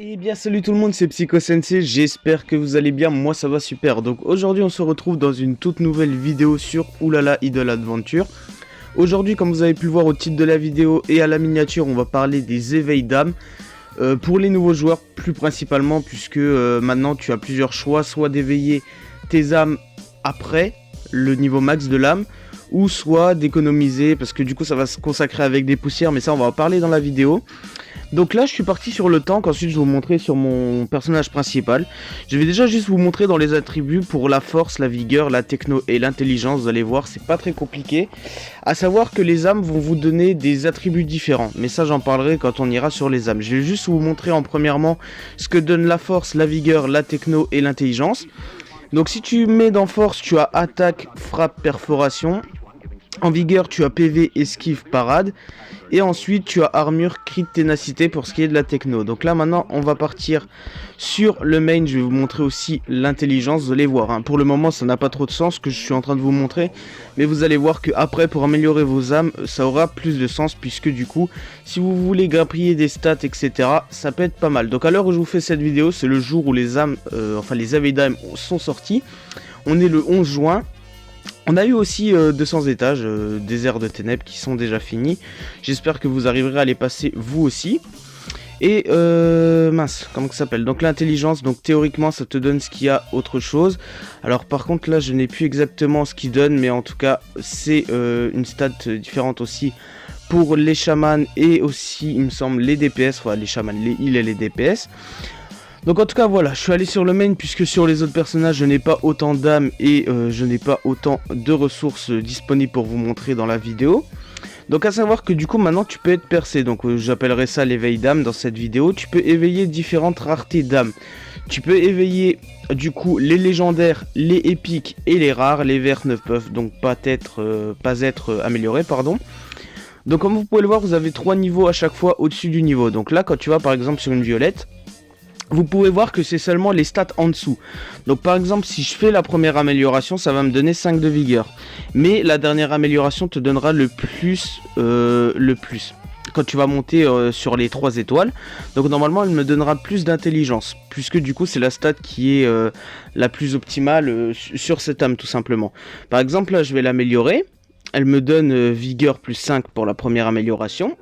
Eh bien salut tout le monde, c'est Psycho Sensei, j'espère que vous allez bien, moi ça va super. Donc aujourd'hui on se retrouve dans une toute nouvelle vidéo sur Oulala Idle Adventure. Aujourd'hui, comme vous avez pu le voir au titre de la vidéo et à la miniature, on va parler des éveils d'âme. Pour les nouveaux joueurs plus principalement, puisque maintenant tu as plusieurs choix, soit d'éveiller tes âmes après le niveau max de l'âme, ou soit d'économiser, parce que du coup ça va se consacrer avec des poussières, mais ça on va en parler dans la vidéo. Donc là je suis parti sur le tank, ensuite je vais vous montrer sur mon personnage principal. Je vais déjà juste vous montrer dans les attributs pour la force, la vigueur, la techno et l'intelligence. Vous allez voir, c'est pas très compliqué. A savoir que les âmes vont vous donner des attributs différents, mais ça j'en parlerai quand on ira sur les âmes. Je vais juste vous montrer en premièrement ce que donne la force, la vigueur, la techno et l'intelligence. Donc si tu mets dans force, tu as attaque, frappe, perforation. En vigueur, tu as PV, esquive, parade. Et ensuite, tu as armure, crit, ténacité pour ce qui est de la techno. Donc là, maintenant, on va partir sur le main. Je vais vous montrer aussi l'intelligence. Vous allez voir, hein. Pour le moment, ça n'a pas trop de sens ce que je suis en train de vous montrer. Mais vous allez voir qu'après, pour améliorer vos âmes, ça aura plus de sens. Puisque du coup, si vous voulez grappiller des stats, etc., ça peut être pas mal. Donc à l'heure où je vous fais cette vidéo, c'est le jour où les âmes, les éveils d'âmes sont sortis. On est le 11 juin. On a eu aussi 200 étages, désert de ténèbres qui sont déjà finis. J'espère que vous arriverez à les passer vous aussi. Et mince, comment ça s'appelle? Donc l'intelligence, donc théoriquement ça te donne ce qu'il y a autre chose. Alors par contre là je n'ai plus exactement ce qu'il donne, mais en tout cas c'est une stat différente aussi pour les chamans et aussi il me semble les DPS, enfin les chamans, les heals et les DPS. Donc en tout cas voilà, je suis allé sur le main puisque sur les autres personnages je n'ai pas autant d'âmes et je n'ai pas autant de ressources disponibles pour vous montrer dans la vidéo. Donc à savoir que du coup maintenant tu peux être percé, donc j'appellerai ça l'éveil d'âme dans cette vidéo. Tu peux éveiller différentes raretés d'âmes. Tu peux éveiller du coup les légendaires, les épiques et les rares. Les verts ne peuvent donc pas être améliorés, pardon. Donc comme vous pouvez le voir, vous avez 3 niveaux à chaque fois au-dessus du niveau. Donc là quand tu vas par exemple sur une violette, vous pouvez voir que c'est seulement les stats en dessous. Donc par exemple si je fais la première amélioration, ça va me donner 5 de vigueur. Mais la dernière amélioration te donnera le plus. Quand tu vas monter sur les 3 étoiles. Donc normalement elle me donnera plus d'intelligence. Puisque du coup c'est la stat qui est la plus optimale sur cette âme tout simplement. Par exemple là je vais l'améliorer. Elle me donne vigueur plus 5 pour la première amélioration.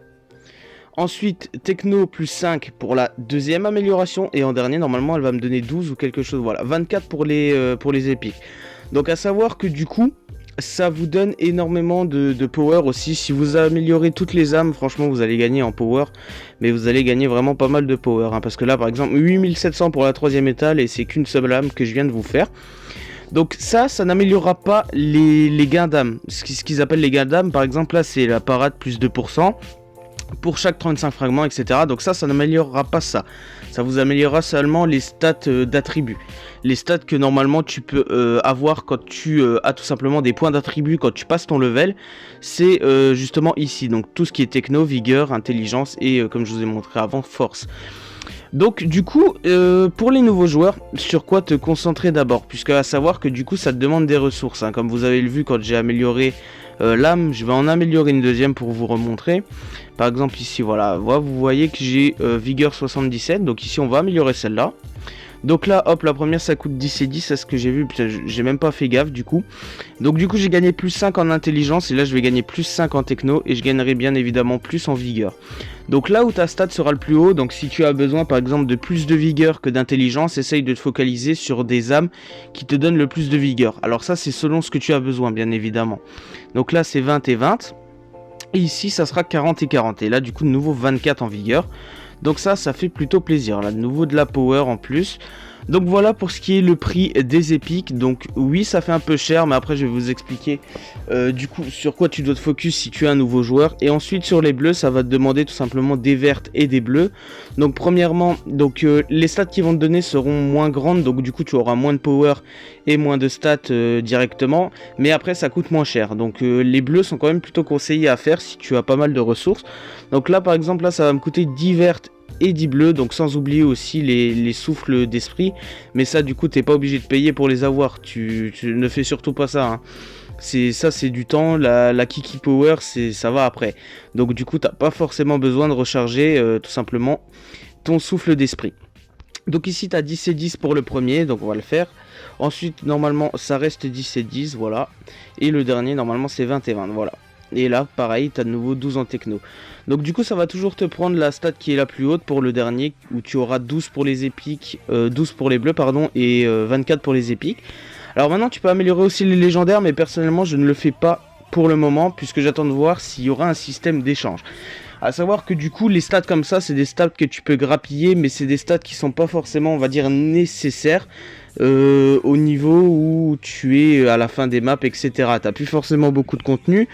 Ensuite, techno plus 5 pour la deuxième amélioration. Et en dernier, normalement, elle va me donner 12 ou quelque chose. Voilà, 24 pour les épiques. Donc à savoir que du coup, ça vous donne énormément de power aussi. Si vous améliorez toutes les âmes, franchement, vous allez gagner en power. Mais vous allez gagner vraiment pas mal de power. Hein, parce que là, par exemple, 8700 pour la troisième étale. Et c'est qu'une seule âme que je viens de vous faire. Donc ça n'améliorera pas les gains d'âme. Ce qu'ils appellent les gains d'âme, par exemple, là, c'est la parade plus 2%. Pour chaque 35 fragments, etc. Donc ça n'améliorera pas ça. Ça vous améliorera seulement les stats d'attributs. Les stats que normalement tu peux avoir quand tu as tout simplement des points d'attribut quand tu passes ton level. C'est justement ici. Donc tout ce qui est techno, vigueur, intelligence et comme je vous ai montré avant, force. Donc du coup, pour les nouveaux joueurs, sur quoi te concentrer d'abord? Puisque à savoir que du coup ça te demande des ressources. Hein. Comme vous avez vu quand j'ai amélioré l'âme, je vais en améliorer une deuxième pour vous remontrer. Par exemple ici, voilà, vous voyez que j'ai vigueur 77, donc ici on va améliorer celle-là. Donc là, hop, la première ça coûte 10 et 10, c'est ce que j'ai vu, j'ai même pas fait gaffe du coup. Donc du coup j'ai gagné plus 5 en intelligence et là je vais gagner plus 5 en techno et je gagnerai bien évidemment plus en vigueur. Donc là où ta stat sera le plus haut, donc si tu as besoin par exemple de plus de vigueur que d'intelligence, essaye de te focaliser sur des âmes qui te donnent le plus de vigueur. Alors ça c'est selon ce que tu as besoin bien évidemment. Donc là c'est 20 et 20. Et ici ça sera 40 et 40. Et là du coup de nouveau 24 en vigueur. Donc ça fait plutôt plaisir. Là de nouveau de la power en plus. Donc voilà pour ce qui est le prix des épiques. Donc oui ça fait un peu cher, mais après je vais vous expliquer du coup sur quoi tu dois te focus si tu es un nouveau joueur. Et ensuite sur les bleus ça va te demander tout simplement des vertes et des bleus. Donc premièrement les stats qui vont te donner seront moins grandes, donc du coup tu auras moins de power et moins de stats directement. Mais après ça coûte moins cher. Donc les bleus sont quand même plutôt conseillés à faire si tu as pas mal de ressources. Donc là par exemple là ça va me coûter 10 vertes et 10 bleus, donc sans oublier aussi les souffles d'esprit, mais ça du coup t'es pas obligé de payer pour les avoir, tu ne fais surtout pas ça, hein. C'est du temps, la Kiki Power ça va après, donc du coup t'as pas forcément besoin de recharger tout simplement ton souffle d'esprit. Donc ici tu as 10 et 10 pour le premier, donc on va le faire. Ensuite normalement ça reste 10 et 10, voilà. Et le dernier normalement c'est 20 et 20, voilà. Et là pareil, tu as de nouveau 12 en techno. Donc du coup ça va toujours te prendre la stat qui est la plus haute pour le dernier, où tu auras 12 pour les épiques, 12 pour les bleus pardon, et 24 pour les épiques. Alors maintenant tu peux améliorer aussi les légendaires, mais personnellement je ne le fais pas pour le moment, puisque j'attends de voir s'il y aura un système d'échange. A savoir que du coup les stats comme ça c'est des stats que tu peux grappiller, mais c'est des stats qui sont pas forcément on va dire nécessaires au niveau où tu es à la fin des maps, etc. T'as plus forcément beaucoup de contenu.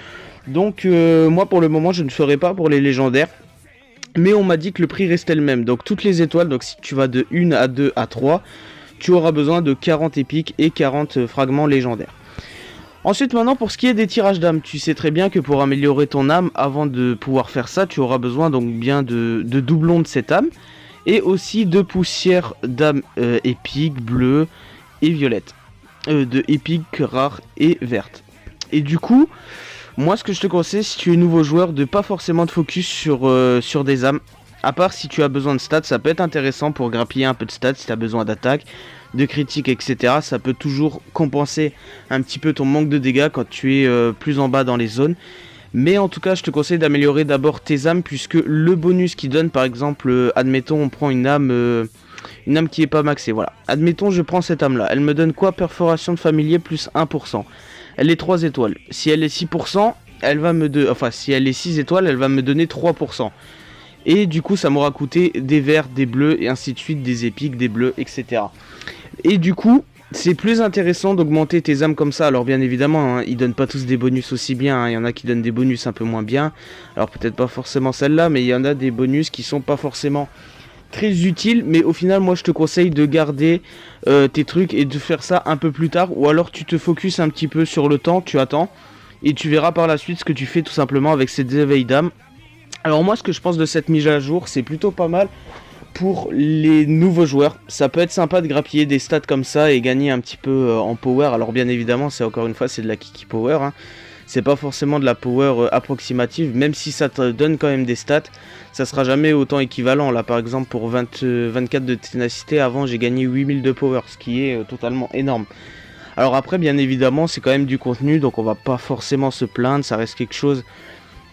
Donc moi pour le moment je ne ferai pas pour les légendaires. Mais on m'a dit que le prix restait le même. Donc toutes les étoiles, donc si tu vas de 1 à 2 à 3, tu auras besoin de 40 épiques et 40 fragments légendaires. Ensuite maintenant pour ce qui est des tirages d'âme, tu sais très bien que pour améliorer ton âme, avant de pouvoir faire ça, tu auras besoin donc bien de doublons de cette âme. Et aussi de poussières d'âme épiques, bleues et violettes. De épiques, rares et vertes. Et du coup, moi ce que je te conseille si tu es nouveau joueur, de pas forcément te focus sur des âmes. À part si tu as besoin de stats, ça peut être intéressant pour grappiller un peu de stats si tu as besoin d'attaque, de critique, etc. Ça peut toujours compenser un petit peu ton manque de dégâts quand tu es plus en bas dans les zones. Mais en tout cas, je te conseille d'améliorer d'abord tes âmes, puisque le bonus qui donne, par exemple, admettons, on prend une âme qui est pas maxée, voilà. Admettons, je prends cette âme-là. Elle me donne quoi? Perforation de familier plus 1%. Elle est 3 étoiles. Si elle est 6%, elle va me donner... Enfin, si elle est 6 étoiles, elle va me donner 3%. Et du coup, ça m'aura coûté des verts, des bleus, et ainsi de suite, des épiques, des bleus, etc. Et du coup... c'est plus intéressant d'augmenter tes âmes comme ça. Alors bien évidemment, hein, ils donnent pas tous des bonus aussi bien. Hein. Il y en a qui donnent des bonus un peu moins bien. Alors peut-être pas forcément celle-là, mais il y en a des bonus qui sont pas forcément très utiles. Mais au final, moi je te conseille de garder tes trucs et de faire ça un peu plus tard. Ou alors tu te focuses un petit peu sur le temps, tu attends. Et tu verras par la suite ce que tu fais tout simplement avec ces éveils d'âme. Alors moi ce que je pense de cette mise à jour, c'est plutôt pas mal. Pour les nouveaux joueurs, ça peut être sympa de grappiller des stats comme ça et gagner un petit peu en power. Alors bien évidemment, c'est encore une fois, c'est de la kiki power, hein. C'est pas forcément de la power approximative, même si ça te donne quand même des stats, ça sera jamais autant équivalent. Là par exemple pour 24 de ténacité, avant j'ai gagné 8000 de power, ce qui est totalement énorme. Alors après bien évidemment c'est quand même du contenu, donc on va pas forcément se plaindre, ça reste quelque chose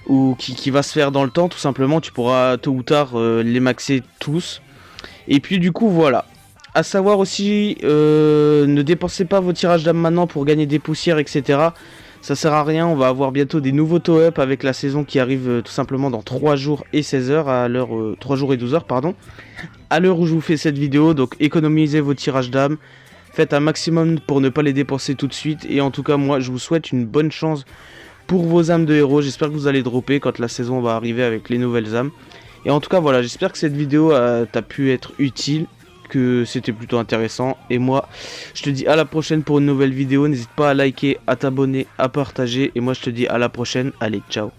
ou qui va se faire dans le temps, tout simplement. Tu pourras tôt ou tard les maxer tous. Et puis du coup voilà. À savoir aussi, ne dépensez pas vos tirages d'âme maintenant pour gagner des poussières, etc. Ça sert à rien, on va avoir bientôt des nouveaux toe-up avec la saison qui arrive tout simplement dans 3 jours et 16 heures, à l'heure 3 jours et 12 heures, pardon. À l'heure où je vous fais cette vidéo, donc économisez vos tirages d'âme. Faites un maximum pour ne pas les dépenser tout de suite. Et en tout cas, moi, je vous souhaite une bonne chance pour vos âmes de héros. J'espère que vous allez dropper quand la saison va arriver avec les nouvelles âmes. Et en tout cas voilà, j'espère que cette vidéo t'a pu être utile, que c'était plutôt intéressant. Et moi je te dis à la prochaine pour une nouvelle vidéo. N'hésite pas à liker, à t'abonner, à partager. Et moi je te dis à la prochaine. Allez, ciao.